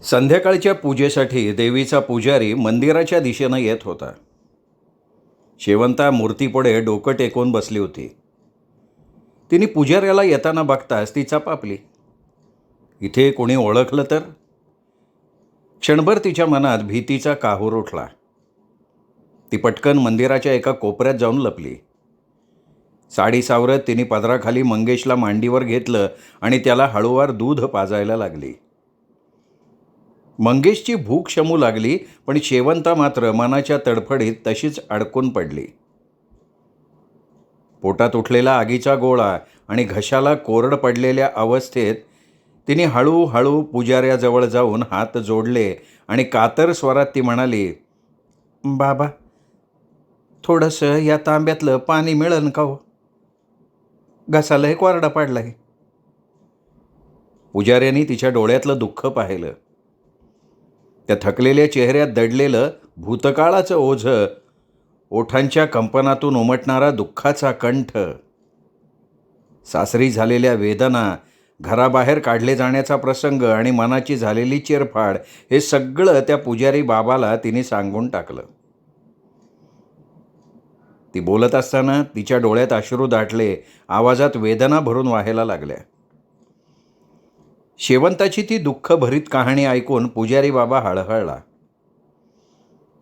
संध्याकाळच्या पूजेसाठी देवीचा पुजारी मंदिराच्या दिशेनं येत होता. शेवंता मूर्तीपुढे डोकं टेकवून बसली होती. तिने पुजाऱ्याला येताना बघताच ती चपापली. इथे कोणी ओळखलं तर? क्षणभर तिच्या मनात भीतीचा काहूर उठला. ती पटकन मंदिराच्या एका कोपऱ्यात जाऊन लपली. साडी सावरत तिने पदराखाली मंगेशला मांडीवर घेतलं आणि त्याला हळूवार दूध पाजायला लागली. मंगेशची भूक शमू लागली, पण शेवंता मात्र मनाच्या तडफडीत तशीच अडकून पडली. पोटात उठलेला आगीचा गोळा आणि घशाला कोरड पडलेल्या अवस्थेत तिने हळूहळू पुजाऱ्याजवळ जाऊन हात जोडले आणि कातर स्वरात ती म्हणाली, बाबा, थोडंसं या तांब्यातलं पाणी मिळेल का हो? घसालाही कोरडा पडलाय. पुजाऱ्याने तिच्या डोळ्यातलं दुःख पाहिलं. त्या थकलेल्या चेहऱ्यात दडलेलं भूतकाळाचं ओझं, ओठांच्या कंपनातून उमटणारा दुःखाचा कंठ, सासरी झालेल्या वेदना, घराबाहेर काढले जाण्याचा प्रसंग आणि मनाची झालेली चिरफाड, हे सगळं त्या पुजारी बाबाला तिने सांगून टाकलं. ती बोलत असताना तिच्या डोळ्यात अश्रू दाटले, आवाजात वेदना भरून वाहायला लागल्या. शेवंताची ती दुःखभरीत कहाणी ऐकून पुजारी बाबा हळहळला.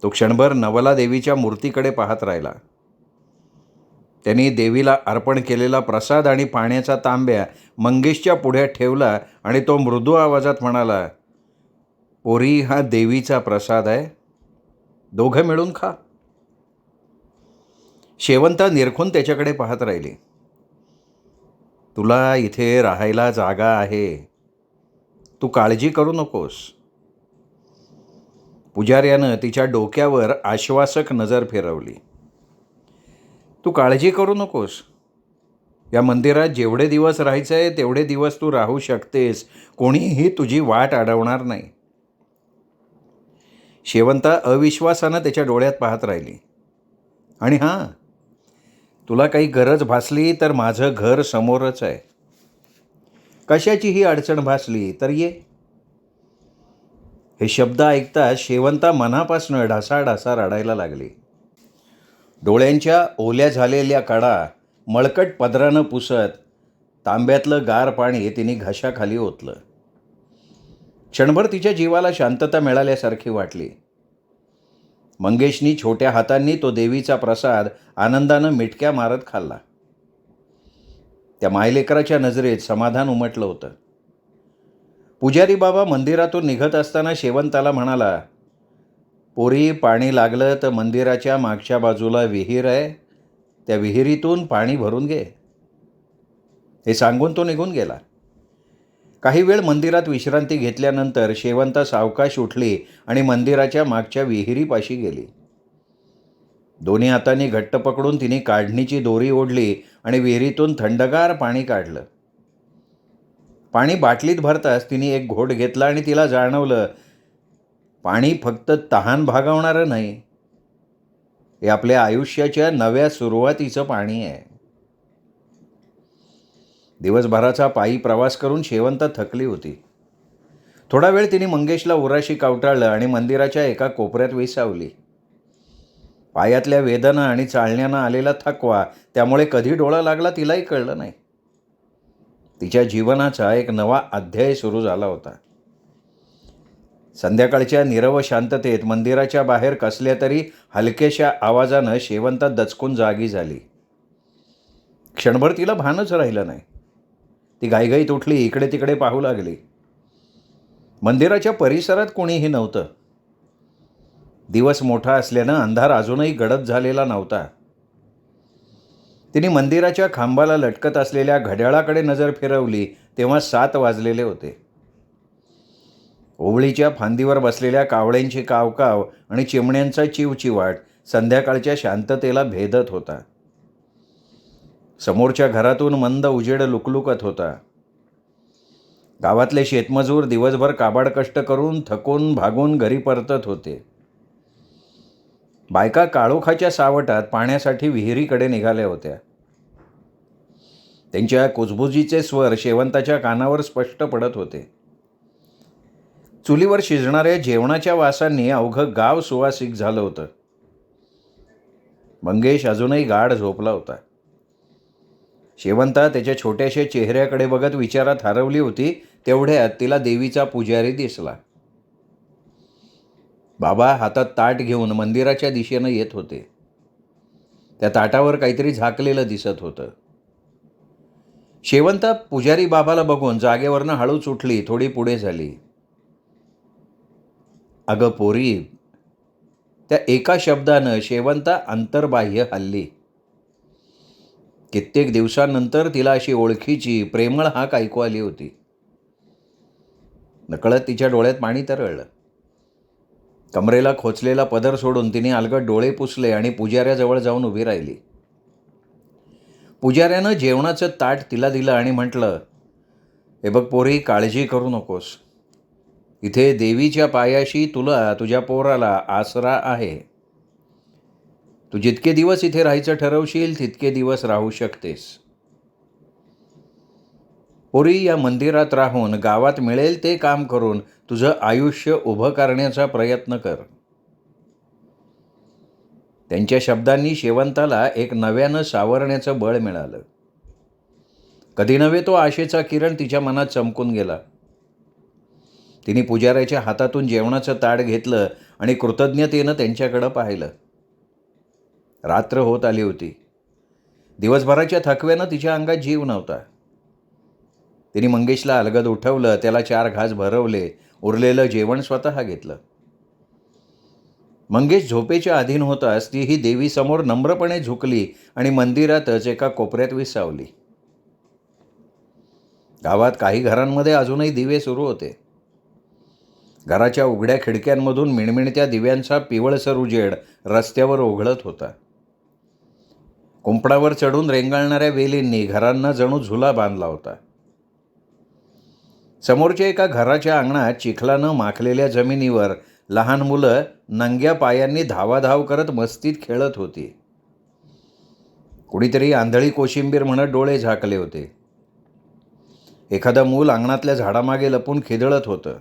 तो क्षणभर नवला देवीच्या मूर्तीकडे पाहत राहिला. त्यांनी देवीला अर्पण केलेला प्रसाद आणि पाण्याचा तांब्या मंगेशच्या पुढ्यात ठेवला आणि तो मृदू आवाजात म्हणाला, पोरी, हा देवीचा प्रसाद आहे, दोघं मिळून खा. शेवंता निरखून त्याच्याकडे पाहत राहिली. तुला इथे राहायला जागा आहे, तू काळजी करू नकोस. पुजाऱ्यानं तिच्या डोक्यावर आश्वासक नजर फिरवली. तू काळजी करू नकोस. या मंदिरात जेवढे दिवस राहायचं आहे तेवढे दिवस तू राहू शकतेस. कोणीही तुझी वाट अडवणार नाही. शेवंता अविश्वासानं त्याच्या डोळ्यात पाहत राहिली. आणि हां, तुला काही गरज भासली तर माझं घर समोरच आहे. कशाचीही अडचण भासली तर ये. हे शब्द ऐकता शेवंता मनापासून ढासाढासा रडायला लागली. डोळ्यांच्या ओल्या झालेल्या कडा मळकट पदरानं पुसत तांब्यातलं गार पाणी तिने घशाखाली ओतलं. क्षणभर तिच्या जीवाला शांतता मिळाल्यासारखी वाटली. मंगेशनी छोट्या हातांनी तो देवीचा प्रसाद आनंदानं मिटक्या मारत खाल्ला. त्या मायलेकराच्या नजरेत समाधान उमटलं होतं. पुजारी बाबा मंदिरातून निघत असताना शेवंताला म्हणाला, पोरी, पाणी लागलं तर मंदिराच्या मागच्या बाजूला विहीर आहे, त्या विहिरीतून पाणी भरून घे. हे सांगून तो निघून गेला. काही वेळ मंदिरात विश्रांती घेतल्यानंतर शेवंता सावकाश उठली आणि मंदिराच्या मागच्या विहिरीपाशी गेली. दोन्ही हातांनी घट्ट पकडून तिने काढणीची दोरी ओढली आणि विहिरीतून थंडगार पाणी काढलं. पाणी बाटलीत भरताच तिने एक घोट घेतला आणि तिला जाणवलं, पाणी फक्त तहान भागवणारं नाही, हे आपल्या आयुष्याच्या नव्या सुरुवातीचं पाणी आहे. दिवसभराचा पायी प्रवास करून शेवंता थकली होती. थोडा वेळ तिने मंगेशला उराशी कवटाळलं आणि मंदिराच्या एका कोपऱ्यात विसावली. पायातल्या वेदना आणि चालण्यानं आलेला थकवा, त्यामुळे कधी डोळा लागला तिलाही कळलं नाही. तिच्या जीवनाचा एक नवा अध्याय सुरू झाला होता. संध्याकाळच्या नीरव शांततेत मंदिराच्या बाहेर कसल्या तरी हलक्याशा आवाजानं शेवंता दचकून जागी झाली. क्षणभर तिला भानच राहिलं नाही. ती घाईघाईत उठली, इकडे तिकडे पाहू लागली. मंदिराच्या परिसरात कोणीही नव्हतं. दिवस मोठा असल्यानं अंधार अजूनही गडद झालेला नव्हता. तिने मंदिराच्या खांबाला लटकत असलेल्या घड्याळाकडे नजर फिरवली तेव्हा 7 वाजलेले होते. ओवळीच्या फांदीवर बसलेल्या कावळ्यांची कावकाव आणि चिमण्यांचा चिवचिवाट संध्याकाळच्या शांततेला भेदत होता. समोरच्या घरातून मंद उजेड लुकलुकत होता. गावातले शेतमजूर दिवसभर काबाड कष्ट करून थकून भागून घरी परतत होते. बायका काळोखाच्या सावटात पाण्यासाठी विहिरीकडे निघाल्या होत्या. त्यांच्या कुजबुजीचे स्वर शेवंताच्या कानावर स्पष्ट पडत होते. चुलीवर शिजणाऱ्या जेवणाच्या वासांनी अवघं गाव सुवासिक झालं होतं. मंगेश अजूनही गाढ झोपला होता. शेवंता त्याच्या छोट्याशा चेहऱ्याकडे बघत विचारात हरवली होती. तेवढ्यात तिला देवीचा पुजारी दिसला. बाबा हातात ताट घेऊन मंदिराच्या दिशेनं येत होते. त्या ताटावर काहीतरी झाकलेलं दिसत होतं. शेवंता पुजारी बाबाला बघून जागेवरनं हळूच उठली, थोडी पुढे झाली. अगं पोरी, त्या एका शब्दानं शेवंता अंतर्बाह्य हल्ली. कित्येक दिवसांनंतर तिला अशी ओळखीची प्रेमळ हाक ऐकू आली होती. नकळत तिच्या डोळ्यात पाणी तरळलं. कमरेला खोचलेला पदर सोडून तिने अलगद डोळे पुसले आणि पुजाऱ्याजवळ जाऊन उभी राहिली. पुजाऱ्यानं जेवणाचं ताट तिला दिलं आणि म्हटलं, हे बघ पोरी, काळजी करू नकोस. इथे देवीच्या पायाशी तुला, तुझ्या पोराला आसरा आहे. तू जितके दिवस इथे राहायचं ठरवशील तितके दिवस राहू शकतेस. पोरी, या मंदिरात राहून गावात मिळेल ते काम करून तुझं आयुष्य उभं करण्याचा प्रयत्न कर. त्यांच्या शब्दांनी शेवंताला एक नव्यानं सावरण्याचं बळ मिळालं. कधी नव्हे तो आशेचा किरण तिच्या मनात चमकून गेला. तिने पुजाऱ्याच्या हातातून जेवणाचं ताट घेतलं आणि कृतज्ञतेनं त्यांच्याकडं पाहिलं. रात्र होत आली होती. दिवसभराच्या थकव्यानं तिच्या अंगात जीव नव्हता. तिने मंगेशला अलगद उठवलं, त्याला 4 घास भरवले, उरलेलं जेवण स्वतः घेतलं. मंगेश झोपेच्या अधीन होताच तीही देवीसमोर नम्रपणे झुकली आणि मंदिरातच एका कोपऱ्यात विसावली. गावात काही घरांमध्ये अजूनही दिवे सुरू होते. घराच्या उघड्या खिडक्यांमधून मिणमिणत्या दिव्यांचा पिवळसर उजेड रस्त्यावर ओघळत होता. कुंपणावर चढून रेंगाळणाऱ्या वेलींनी घरांना जणू झुला बांधला होता. समोरच्या एका घराच्या अंगणात चिखलानं माखलेल्या जमिनीवर लहान मुलं नंग्या पायांनी धावाधाव करत मस्तीत खेळत होती. कुणीतरी आंधळी कोशिंबीर म्हणत डोळे झाकले होते. एखादं मूल अंगणातल्या झाडामागे लपून खिदळत होतं.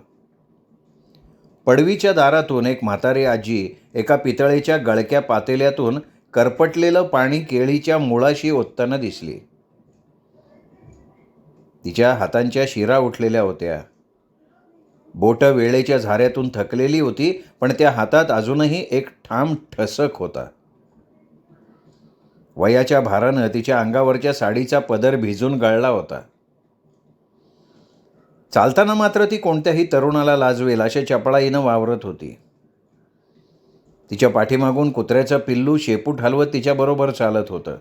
पडवीच्या दारातून एक म्हातारी आजी एका पितळेच्या गळक्या पातेल्यातून करपटलेलं पाणी केळीच्या मुळाशी ओतताना दिसली. तिच्या हातांच्या शिरा उठलेल्या होत्या. बोटं वेळेच्या झाऱ्यातून थकलेली होती, पण त्या हातात अजूनही एक ठाम ठसक होता. वयाच्या भारानं तिच्या अंगावरच्या साडीचा पदर भिजून गळला होता. चालताना मात्र ती कोणत्याही तरुणाला लाजवेल अशा चपळाईनं वावरत होती. तिच्या पाठीमागून कुत्र्याचं पिल्लू शेपूट हलवत तिच्याबरोबर चालत होतं.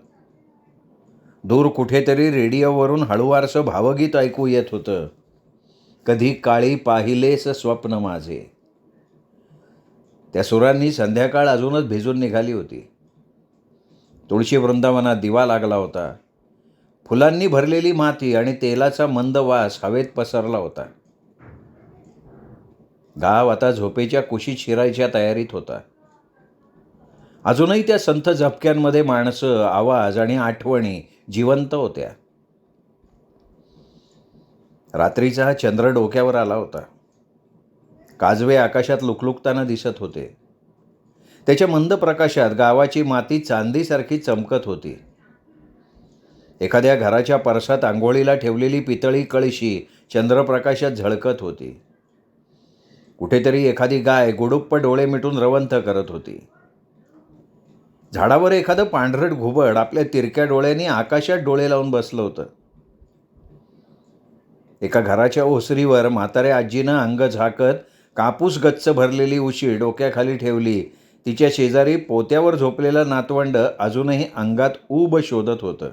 दूर कुठेतरी रेडिओवरून हळुवारसं भावगीत ऐकू येत होतं, कधी काळी पाहिलेस स्वप्न माझे. त्या सुरांनी संध्याकाळ अजूनच भिजून निघाली होती. तुळशी वृंदावनात दिवा लागला होता. फुलांनी भरलेली माती आणि तेलाचा मंद वास हवेत पसरला होता. गाव आता झोपेच्या कुशीत शिरायच्या तयारीत होता. अजूनही त्या संथ झपक्यांमध्ये माणसं, आवाज आणि आठवणी जिवंत होत्या. रात्रीचा चंद्र डोक्यावर आला होता. काजवे आकाशात लुकलुकताना दिसत होते. त्याच्या मंद प्रकाशात गावाची माती चांदीसारखी चमकत होती. एखाद्या घराच्या परसात आंघोळीला ठेवलेली पितळी कळशी चंद्रप्रकाशात झळकत होती. कुठेतरी एखादी गाय गुडुप्प डोळे मिटून रवंथ करत होती. झाडावर एखादं पांढरट घुबड आपल्या तिरक्या डोळ्यांनी आकाशात डोळे लावून बसलं होतं. एका घराच्या ओसरीवर म्हाताऱ्या आजीनं अंग झाकत कापूस गच्च भरलेली उशी डोक्याखाली ठेवली. तिच्या शेजारी पोत्यावर झोपलेलं नातवंड अजूनही अंगात ऊब शोधत होतं.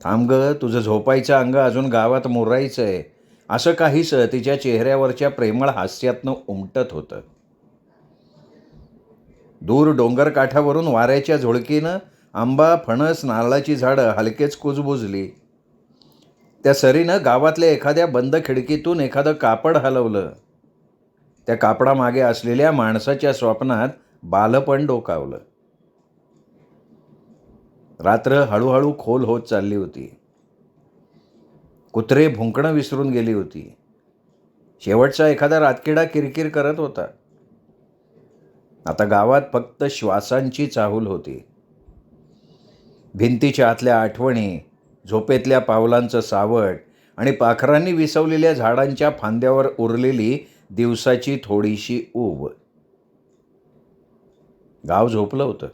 थांब ग, तुझं झोपायचं अंग अजून गावात मुरायचंय, असं काहीसं तिच्या चेहऱ्यावरच्या प्रेमळ हास्यातनं उमटत होतं. दूर डोंगरकाठावरून वाऱ्याच्या झुळकीनं आंबा, फणस, नारळाची झाडं हलकेच कुजबुजली. त्या सरीनं गावातल्या एखाद्या बंद खिडकीतून एखादं कापड हलवलं. त्या कापडामागे असलेल्या माणसाच्या स्वप्नात बालपण डोकावलं. रात्र हळूहळू खोल होत चालली होती. कुत्रे भुंकणं विसरून गेली होती. शेवटचा एखादा रातकिडा किरकिर करत होता. आता गावात फक्त श्वासांची चाहूल होती. भिंतीच्या आतल्या आठवणी, झोपेतल्या पावलांचं सावट आणि पाखरांनी विसवलेल्या झाडांच्या फांद्यावर उरलेली दिवसाची थोडीशी ऊब. गाव झोपलं होतं.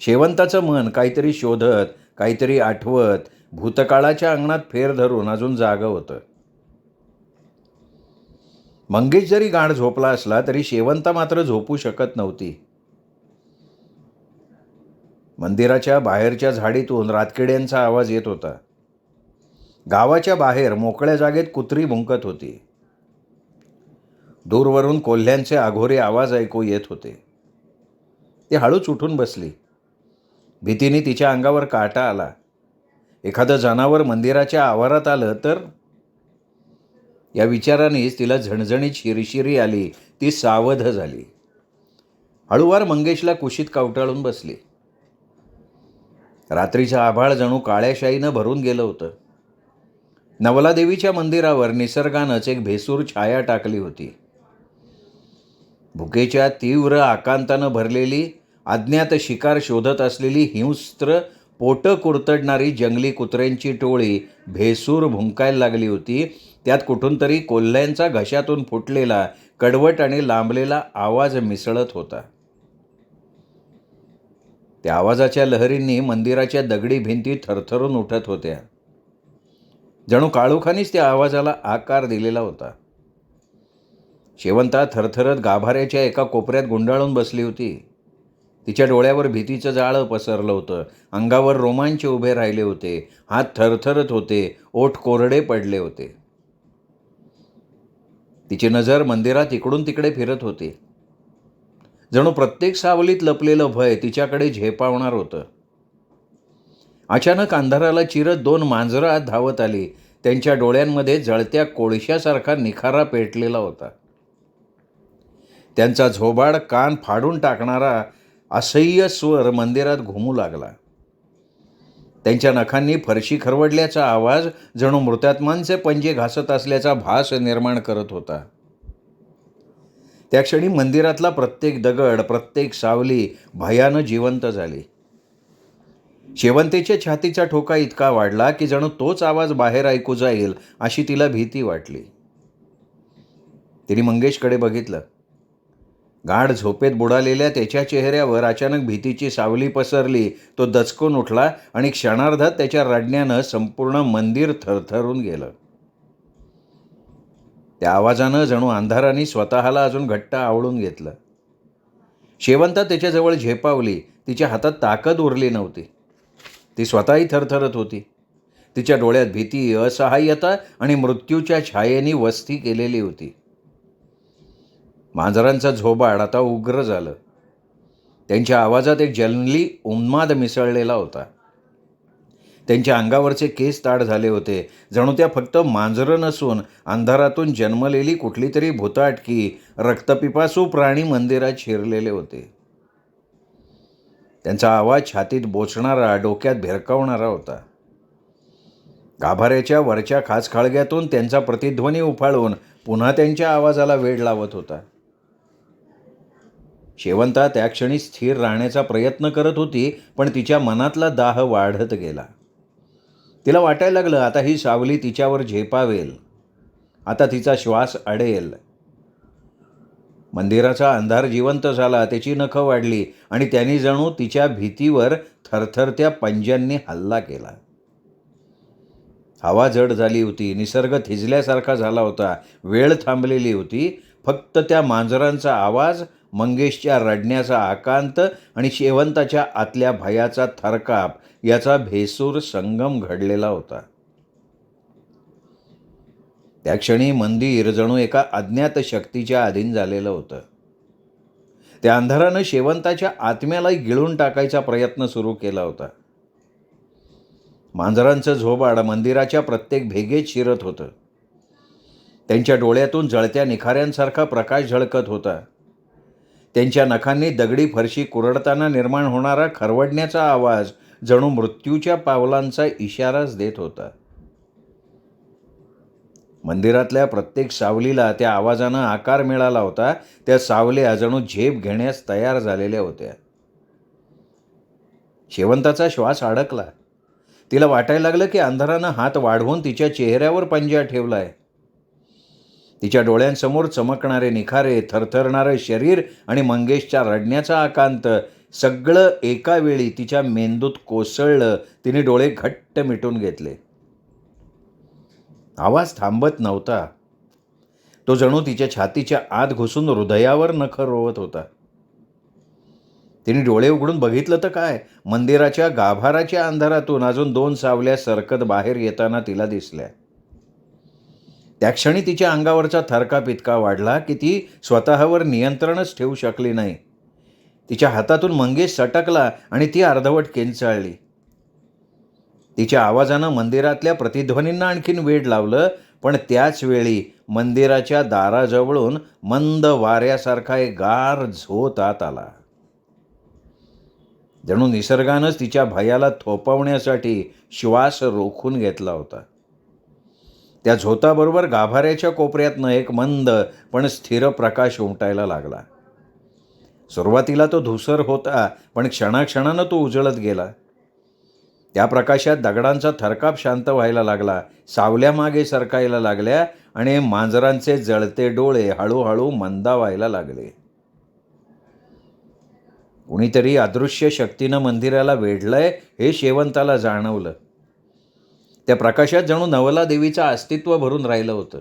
शेवंताचं मन काहीतरी शोधत, काहीतरी आठवत, भूतकाळाच्या अंगणात फेर धरून अजून जागं होतं. मंगेश जरी गाढ झोपला असला तरी शेवंता मात्र झोपू शकत नव्हती. मंदिराच्या बाहेरच्या झाडीतून रातकिड्यांचा आवाज येत होता. गावाच्या बाहेर मोकळ्या जागेत कुत्री भुंकत होती. दूरवरून कोल्ह्यांचे आघोरे आवाज ऐकू येत होते. ती हळूच उठून बसली. भीतीने तिच्या अंगावर काटा आला. एखादं जनावर मंदिराच्या आवारात आलं तर? या विचारानेच तिला झणझणीत शिरशिरी आली. ती सावध झाली. हळूवार मंगेशला कुशीत कवटाळून बसली. रात्रीचं आभाळ जणू काळ्या शाईनं भरून गेलं होतं. नवलादेवीच्या मंदिरावर निसर्गानंच एक भेसूर छाया टाकली होती. भुकेच्या तीव्र आकांतानं भरलेली, अज्ञात शिकार शोधत असलेली हिंस्त्र, पोटं कुरतडणारी जंगली कुत्र्यांची टोळी भेसूर भुंकायला लागली होती. त्यात कुठून तरी कोल्ह्यांचा घशातून फुटलेला, कडवट आणि लांबलेला आवाज मिसळत होता. त्या आवाजाच्या लहरींनी मंदिराच्या दगडी भिंती थरथरून उठत होत्या. जणू काळोखानीच त्या आवाजाला आकार दिलेला होता. शेवंता थरथरत गाभाऱ्याच्या एका कोपऱ्यात गुंडाळून बसली होती. तिच्या डोळ्यावर भीतीचं जाळं पसरलं होतं. अंगावर रोमांच उभे राहिले होते. हात थरथरत होते. ओठ कोरडे पडले होते. तिची नजर मंदिरात इकडून तिकडे फिरत होती. जणू प्रत्येक सावलीत लपलेलं भय तिच्याकडे झेपावणार होतं. अचानक अंधाराला चिरत 2 मांजरं आत धावत आली. त्यांच्या डोळ्यांमध्ये जळत्या कोळशासारखा निखारा पेटलेला होता. त्यांचा झोबाड, कान फाडून टाकणारा असह्य स्वर मंदिरात घुमू लागला. त्यांच्या नखांनी फरशी खरवडल्याचा आवाज जणू मृतात्मांचे पंजे घासत असल्याचा भास निर्माण करत होता. त्या क्षणी मंदिरातला प्रत्येक दगड, प्रत्येक सावली भयानं जिवंत झाली. शेवंतेच्या छातीचा ठोका इतका वाढला की जणू तोच आवाज बाहेर ऐकू जाईल अशी तिला भीती वाटली. तिने मंगेशकडे बघितलं. गाढ झोपेत बुडालेल्या त्याच्या चेहऱ्यावर अचानक भीतीची सावली पसरली. तो दचकून उठला आणि क्षणार्धात त्याच्या रडण्यानं संपूर्ण मंदिर थरथरून गेलं. त्या आवाजानं जणू अंधाराने स्वतःला अजून घट्ट आवळून घेतलं. शेवंता त्याच्याजवळ झेपावली. तिच्या हातात ताकद उरली नव्हती. ती स्वतःही थरथरत होती. तिच्या डोळ्यात भीती, असहाय्यता आणि मृत्यूच्या छायेने वस्ती केलेली होती. मांजरांचा झोबाड आता उग्र झालं. त्यांच्या आवाजात एक जंगली उन्माद मिसळलेला होता. त्यांच्या अंगावरचे केस ताड झाले होते. जणू त्या फक्त मांजरं नसून अंधारातून जन्मलेली कुठली तरी भुताटकी, रक्तपिपासू प्राणी मंदिरात शिरलेले होते. त्यांचा आवाज छातीत बोचणारा, डोक्यात भिरकावणारा होता. गाभाऱ्याच्या वरच्या खाचखळग्यातून त्यांचा प्रतिध्वनी उफाळून पुन्हा त्यांच्या आवाजाला वेड लावत होता. शेवंता त्या क्षणी स्थिर राहण्याचा प्रयत्न करत होती, पण तिच्या मनातला दाह वाढत गेला. तिला वाटायला लागलं आता ही सावली तिच्यावर झेपावेल. आता तिचा श्वास अडेल. मंदिराचा अंधार जिवंत झाला. त्याची नखं वाढली आणि त्यांनी जणू तिच्या भीतीवर थरथरत्या पंजांनी हल्ला केला. हवा जड झाली होती. निसर्ग थिजल्यासारखा झाला होता. वेळ थांबलेली होती. फक्त त्या मांजरांचा आवाज, मंगेशच्या रडण्याचा आकांत आणि शेवंताच्या आतल्या भयाचा थरकाप याचा भेसूर संगम घडलेला होता. त्या क्षणी मंदिर जणू एका अज्ञात शक्तीच्या अधीन झालेलं होतं. त्या अंधारानं शेवंताच्या आत्म्याला गिळून टाकायचा प्रयत्न सुरू केला होता. मांजरांचं झोबाड मंदिराच्या प्रत्येक भेगेत शिरत होतं. त्यांच्या डोळ्यातून जळत्या निखाऱ्यांसारखा प्रकाश झळकत होता. त्यांच्या नखांनी दगडी फरशी कुरडताना निर्माण होणारा खरवडण्याचा आवाज जणू मृत्यूच्या पावलांचा इशाराच देत होता. मंदिरातल्या प्रत्येक सावलीला त्या आवाजानं आकार मिळाला होता. त्या सावल्या जणू झेप घेण्यास तयार झालेल्या होत्या. शेवंताचा श्वास अडकला. तिला वाटायला लागलं की अंधारानं हात वाढवून तिच्या चेहऱ्यावर पंजा ठेवलाय. तिच्या डोळ्यांसमोर चमकणारे निखारे, थरथरणारं शरीर आणि मंगेशच्या रडण्याचा आकांत सगळं एका वेळी तिच्या मेंदूत कोसळलं. तिने डोळे घट्ट मिटून घेतले. आवाज थांबत नव्हता. तो जणू तिच्या छातीच्या आत घुसून हृदयावर नखं रोवत होता. तिने डोळे उघडून बघितलं तर काय, मंदिराच्या गाभाराच्या अंधारातून अजून 2 सावल्या सरकत बाहेर येताना तिला दिसल्या. त्या क्षणी तिच्या अंगावरचा थरकाप इतका वाढला की ती स्वतःवर नियंत्रणच ठेवू शकली नाही. तिच्या हातातून मंगेश सटकला आणि ती अर्धवट किंचाळली. तिच्या आवाजानं मंदिरातल्या प्रतिध्वनींना आणखीन वेड लावलं. पण त्याच वेळी मंदिराच्या दाराजवळून मंद वाऱ्यासारखा एक गार झोत आत आला. जणू निसर्गानंच तिच्या भयाला थोपवण्यासाठी श्वास रोखून घेतला होता. त्या झोताबरोबर गाभाऱ्याच्या कोपऱ्यातनं एक मंद पण स्थिर प्रकाश उमटायला लागला. सुरुवातीला तो धुसर होता, पण क्षणाक्षणानं तो उजळत गेला. त्या प्रकाशात दगडांचा थरकाप शांत व्हायला लागला, सावल्या मागे सरकायला लागल्या आणि मांजरांचे जळते डोळे हळूहळू मंदावायला लागले. कुणीतरी अदृश्य शक्तीनं मंदिराला वेढलंय हे शेवंताला जाणवलं. त्या प्रकाशात जणू नवला देवीचं अस्तित्व भरून राहिलं होतं.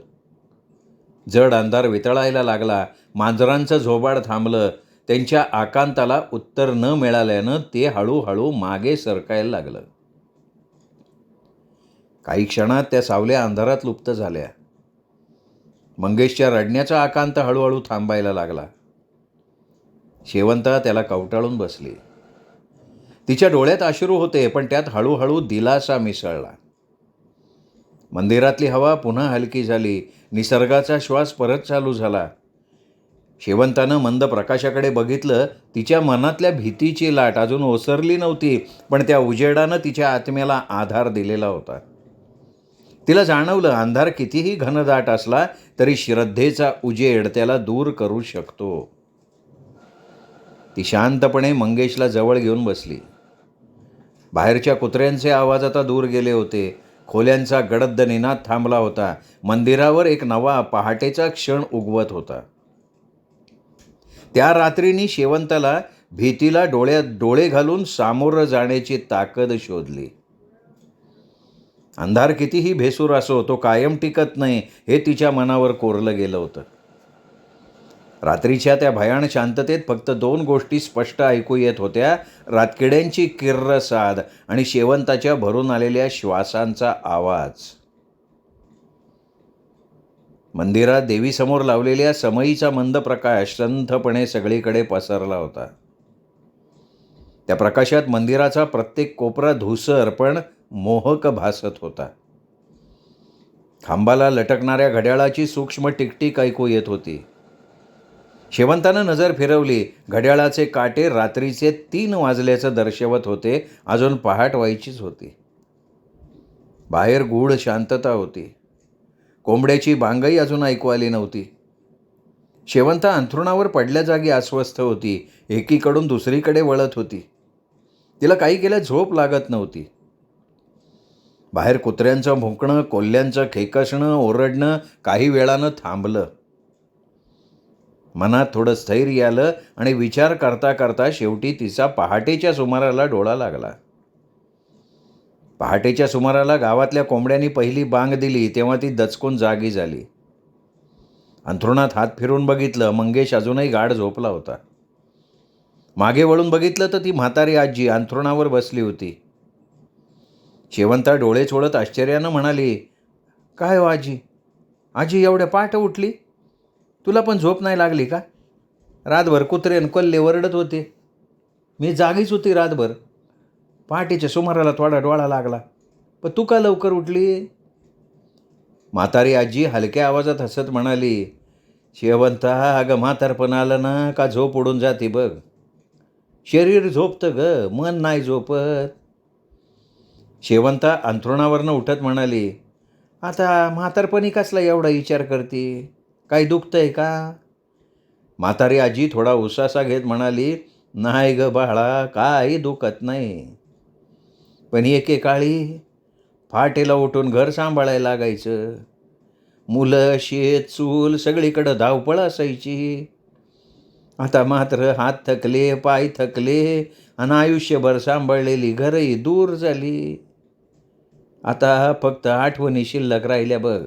जड अंधार वितळायला लागला. मांजरांचं झोबाड थांबलं. त्यांच्या आकांताला उत्तर न मिळाल्यानं ते हळूहळू मागे सरकायला लागलं. काही क्षणात त्या सावल्या अंधारात लुप्त झाल्या. मंगेशच्या रडण्याचा आकांत हळूहळू थांबायला लागला. शेवंता त्याला कवटाळून बसली. तिच्या डोळ्यात अश्रू होते, पण त्यात हळूहळू दिलासा मिसळला. मंदिरातली हवा पुन्हा हलकी झाली. निसर्गाचा श्वास परत चालू झाला. शेवंतानं मंद प्रकाशाकडे बघितलं. तिच्या मनातल्या भीतीची लाट अजून ओसरली नव्हती, पण त्या उजेडानं तिच्या आत्म्याला आधार दिलेला होता. तिला जाणवलं, अंधार कितीही घनदाट असला तरी श्रद्धेचा उजेड त्याला दूर करू शकतो. ती शांतपणे मंगेशला जवळ घेऊन बसली. बाहेरच्या कुत्र्यांचे आवाज आता दूर गेले होते. खोल्यांचा गडद निनाद थांबला होता. मंदिरावर एक नवा पहाटेचा क्षण उगवत होता. त्या रात्रीनी शेवंताला भीतीला डोळ्यात डोळे घालून सामोरं जाण्याची ताकद शोधली. अंधार कितीही भेसूर असो, तो कायम टिकत नाही हे तिच्या मनावर कोरलं गेलं होतं. रात्रीच्या त्या भयाण शांततेत फक्त 2 गोष्टी स्पष्ट ऐकू येत होत्या: रातकिड्यांची किर्र साद आणि शेवंताच्या भरून आलेल्या श्वासांचा आवाज. मंदिरात देवीसमोर लावलेल्या समईचा मंद प्रकाश संथपणे सगळीकडे पसरला होता. त्या प्रकाशात मंदिराचा प्रत्येक कोपरा धूसर पण मोहक भासत होता. खांबाला लटकणाऱ्या घड्याळाची सूक्ष्म टिकटिक ऐकू येत होती. शेवंतानं नजर फिरवली. घड्याळाचे काटे रात्रीचे 3 वाजल्याचं दर्शवत होते. अजून पहाट व्हायचीच होती. बाहेर गूढ शांतता होती. कोंबड्याची बांगही अजून ऐकू आली नव्हती. शेवंता अंथरुणावर पडल्या जागी अस्वस्थ होती. एकीकडून दुसरीकडे वळत होती. तिला काही केल्या झोप लागत नव्हती. बाहेर कुत्र्यांचं भुंकणं, कोल्ह्यांचं खेकसणं, ओरडणं काही वेळानं थांबलं. मनात थोडं स्थैर्य आलं आणि विचार करता करता शेवटी तिचा पहाटेच्या सुमाराला डोळा लागला. पहाटेच्या सुमाराला गावातल्या कोंबड्यांनी पहिली बांग दिली तेव्हा ती दचकून जागी झाली. अंथरुणात हात फिरून बघितलं. मंगेश अजूनही गाढ झोपला होता. मागे वळून बघितलं तर ती म्हातारी आजी अंथरुणावर बसली होती. शेवंता डोळे चोळत आश्चर्यानं म्हणाली, "काय हो आजी? आजी एवढ्या पहाटे उठली? तुला पण झोप नाही लागली का? रातभर कुत्रे आणि कोल्हे ओरडत होते. मी जागीच होती रातभर. पहाटेच्या सुमाराला थोडा डोळा लागला. पण तू का लवकर उठली?" म्हातारी आजी हलक्या आवाजात हसत म्हणाली, "शेवंता, अगं म्हातारपण आलं ना का झोप उडून जाते बघ. शरीर झोपतं ग, मन नाही झोपत." शेवंता अंथरुणावरनं उठत म्हणाली, आता म्हातारपणी कसला एवढा विचार करते? काही दुखतंय का? म्हातारी आजी थोडा उसासा घेत म्हणाली, नाही ग बाळा, काही दुखत नाही. पण एकेकाळी पहाटेला उठून घर सांभाळायला लागायचं. मुलं, शेत, चूल सगळीकडं धावपळ असायची. आता मात्र हात थकले, पाय थकले आणि आयुष्यभर सांभाळलेली घरही दूर झाली. आता फक्त आठवणी शिल्लक राहिल्या बघ.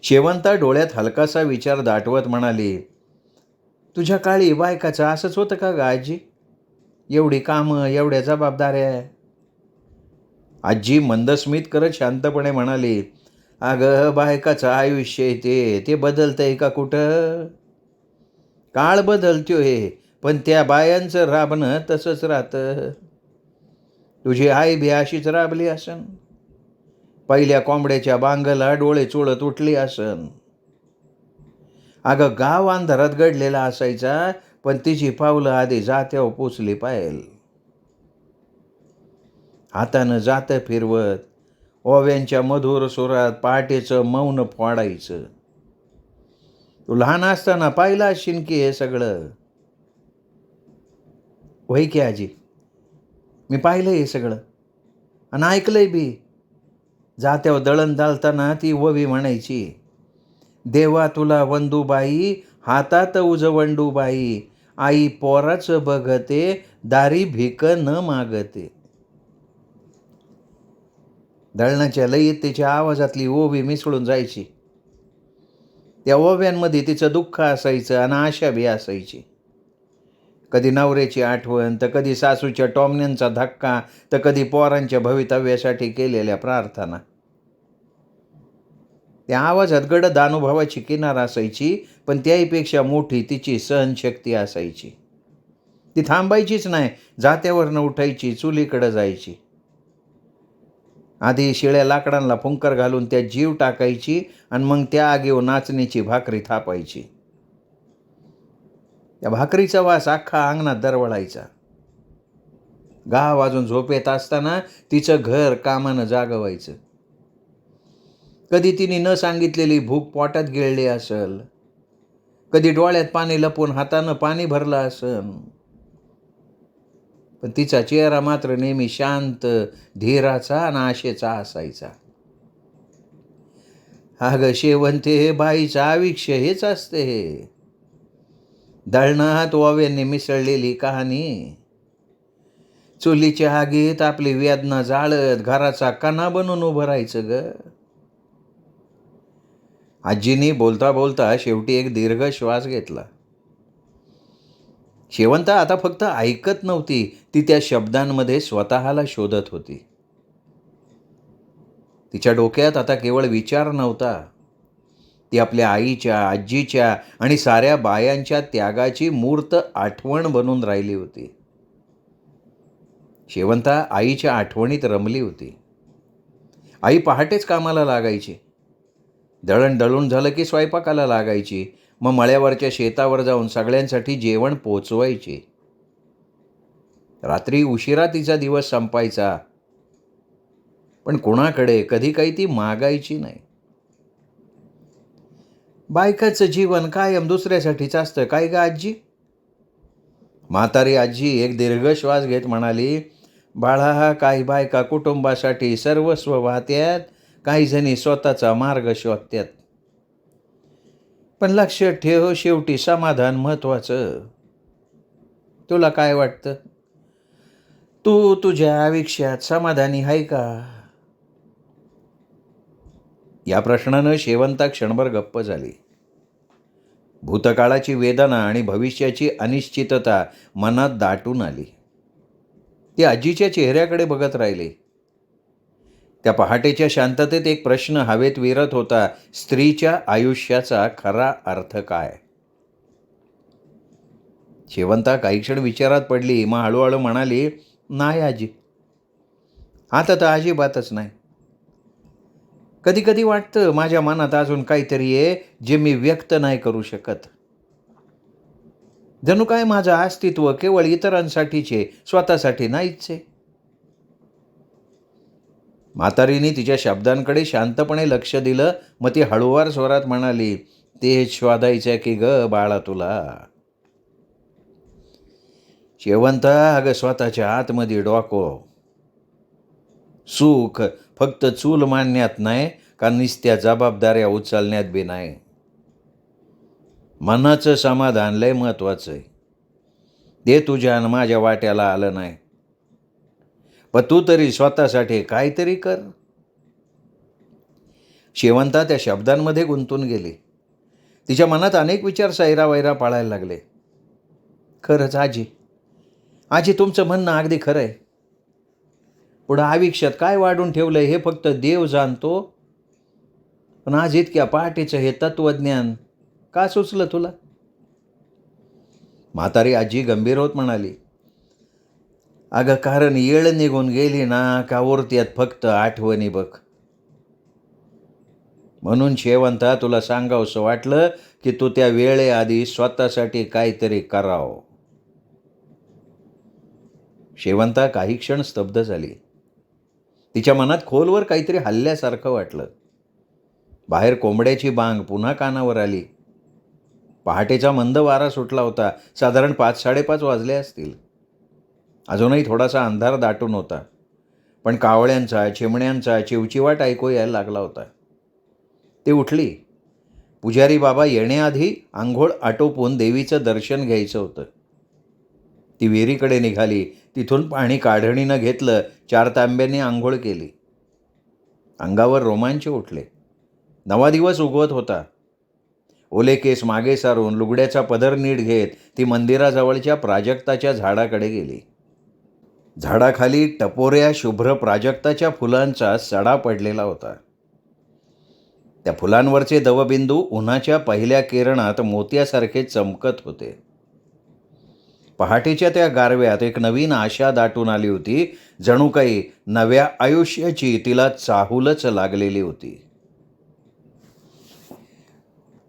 शेवंता डोळ्यात हलकासा विचार दाटवत म्हणाली, तुझ्या काळी बायकाचं असंच होतं का ग आजी? एवढी कामं, एवढ्या जबाबदाऱ्या? आजी मंदस्मित करत शांतपणे म्हणाली, अगं बायकाचं आयुष्य आहे ते बदलतंय का कुठं? काळ बदलतोय, पण त्या बायांचं राबणं तसंच राहतं. तुझी आई बी अशीच राबली असन. पहिल्या कोंबड्याच्या बांगला डोळे चोळत उठली असन. अगं गाव अंधारात गडलेला असायचा, पण तिची पावलं आधी जात्यावर पोचली पाहिजे. हातानं जातं फिरवत ओव्यांच्या मधुर सुरात पहाटेचं मौन फोडायचं. तू लहान असताना पाहिलं असशील की हे सगळं. होय की आजी, मी पाहिलं हे सगळं आणि ऐकलंय बी. जात्यावर दळण दालताना ती ओवी म्हणायची, देवा तुला वंदूबाई, हातात उजवंडूबाई, आई पोराचं बघते, दारी भीक न मागते. दळणाच्या लयीत तिच्या आवाजातली ओवी मिसळून जायची. त्या ओव्यांमध्ये तिचं दुःख असायचं आणि आशा बी असायची. कधी नवऱ्याची आठवण, तर कधी सासूच्या टोमण्यांचा धक्का, तर कधी पोरांच्या भवितव्यासाठी केलेल्या प्रार्थना. त्या आवाजात गडद अनुभवाची किनार असायची, पण त्याहीपेक्षा मोठी तिची सहनशक्ती असायची. ती थांबायचीच नाही, जात्यावरनं उठायची, चुलीकडं जायची. आधी शिळ्या लाकडांना फुंकर घालून त्यात जीव टाकायची आणि मग त्या आगीवर नाचणीची भाकरी थापायची. त्या भाकरीचा वास अख्खा अंगणात दरवळायचा. गाव अजून झोपेत असताना तिचं घर कामानं जागं व्हायचं. कधी तिने न सांगितलेली भूक पोटात गिळली असेल, कधी डोळ्यात पाणी लपून हातानं पाणी भरलं असेल, पण तिचा चेहरा मात्र नेहमी शांत, धीराचा आणि आशेचा असायचा. अगं शेवंते, बाईचं आयुष्य हेच असते. दळणात ओव्यांनी मिसळलेली कहाणी. चुलीच्या आगीत आपली वेदना जाळत घराचा कणा बनून उभं राहायचं ग. आजीनी बोलता बोलता शेवटी एक दीर्घ श्वास घेतला. शेवंता आता फक्त ऐकत नव्हती, ती त्या शब्दांमध्ये स्वतःला शोधत होती. तिच्या डोक्यात आता केवळ विचार नव्हता, ती आपल्या आईच्या, आजीच्या आणि साऱ्या बायांच्या त्यागाची मूर्त आठवण बनून राहिली होती. शेवंता आईच्या आठवणीत रमली होती. आई पहाटेच कामाला लागायची. दळण दळून झालं की स्वयंपाकाला लागायची. मग मळ्यावरच्या शेतावर जाऊन सगळ्यांसाठी जेवण पोचवायची. रात्री उशिरा तिचा दिवस संपायचा, पण कोणाकडे कधी काही ती मागायची नाही. बायकाचं जीवन कायम दुसऱ्यासाठीच असतं काय ग आजी? म्हातारी आजी एक दीर्घ श्वास घेत म्हणाली, बाळा, काही बायका कुटुंबासाठी सर्वस्व वाहत्यात, काही जणी स्वतःचा मार्ग शोधत्यात. पण लक्षात ठेव, शेवटी समाधान महत्वाचं. तुला काय वाटतं? तू तुझ्या आयुष्यात समाधानी आहे का? या प्रश्नानं शेवंता क्षणभर गप्प झाली. भूतकाळाची वेदना आणि भविष्याची अनिश्चितता मनात दाटून आली. ती आजीच्या चेहऱ्याकडे बघत राहिली. त्या पहाटेच्या शांततेत एक प्रश्न हवेत विरत होता, स्त्रीच्या आयुष्याचा खरा अर्थ काय? शेवंता काही क्षण विचारात पडली, मग हळूहळू म्हणाली, नाही आजी, आता तर अजिबातच नाही. कधी कधी वाटतं माझ्या मनात अजून काहीतरी आहे जे मी व्यक्त नाही करू शकत. जणू काय माझं अस्तित्व केवळ इतरांसाठीच आहे, स्वतःसाठी नाहीच आहे. म्हातारीने तिच्या शब्दांकडे शांतपणे लक्ष दिलं. मग ती हळूवार स्वरात म्हणाली, ते शोधायचं की ग बाळा तुला. शेवंत, अगं स्वतःच्या आतमध्ये डोकं. सुख फक्त चूल मांडण्यात नाही का नुसत्या जबाबदाऱ्या उचलण्यात बी नाही. मनाचं समाधान लय महत्वाचं आहे. ते तुझ्या आणि माझ्या वाट्याला आलं नाही, पण तू तरी स्वतःसाठी काहीतरी कर. शेवंता त्या शब्दांमध्ये गुंतून गेली. तिच्या मनात अनेक विचार सैरावैरा पाळायला लागले. खरंच आजी, आजी तुमचं म्हणणं अगदी खरं आहे. पुढं आयुष्यात काय वाढून ठेवलं हे फक्त देव जाणतो. पण आज इतक्या पहाटेचं हे तत्वज्ञान का सुचलं तुला? म्हातारी आजी गंभीर होत म्हणाली, अगं कारण येळ निघून गेली ना का उरत्यात फक्त आठवणी बघ. म्हणून शेवंता तुला सांगावंसं वाटलं की तू त्या वेळेआधी स्वतःसाठी काहीतरी करावं. शेवंता काही क्षण स्तब्ध झाली. तिच्या मनात खोलवर काहीतरी हल्ल्यासारखं वाटलं. बाहेर कोंबड्याची बांग पुन्हा कानावर आली. पहाटेचा मंद वारा सुटला होता. साधारण 5-5:30 वाजले असतील. अजूनही थोडासा अंधार दाटून होता, पण कावळ्यांचा, चिमण्यांचा चिवचिवाट ऐकू यायला लागला होता. ती उठली. पुजारी बाबा येण्याआधी आंघोळ आटोपून देवीचं दर्शन घ्यायचं होतं. ती विहिरीकडे निघाली. तिथून पाणी काढणीनं घेतलं. 4 तांब्यांनी आंघोळ केली. अंगावर रोमांच उठले. नवा दिवस उगवत होता. ओले केस मागे सारून लुगड्याचा पदर नीट घेत ती मंदिराजवळच्या प्राजक्ताच्या झाडाकडे गेली. झाडाखाली टपोऱ्या शुभ्र प्राजक्ताच्या फुलांचा सडा पडलेला होता. त्या फुलांवरचे दवबिंदू उन्हाच्या पहिल्या किरणात मोत्यासारखे चमकत होते. पहाटेच्या त्या गारव्यात एक नवीन आशा दाटून आली होती. जणू काही नव्या आयुष्याची तिला चाहूलच लागलेली होती.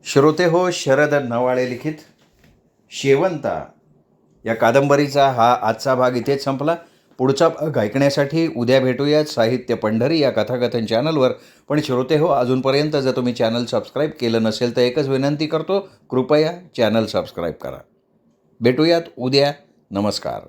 श्रोते हो, शरद नवाळे लिखित शेवंता या कादंबरीचा हा आजचा भाग इथेच संपला. पुढचा भाग ऐकण्यासाठी उद्या भेटूयात साहित्य पंढरी या कथाकथन चॅनलवर. पण श्रोते हो, अजूनपर्यंत जर तुम्ही चॅनल सबस्क्राईब केलं नसेल तर एकच विनंती करतो, कृपया चॅनल सबस्क्राईब करा. भेटूयात उद्या. नमस्कार.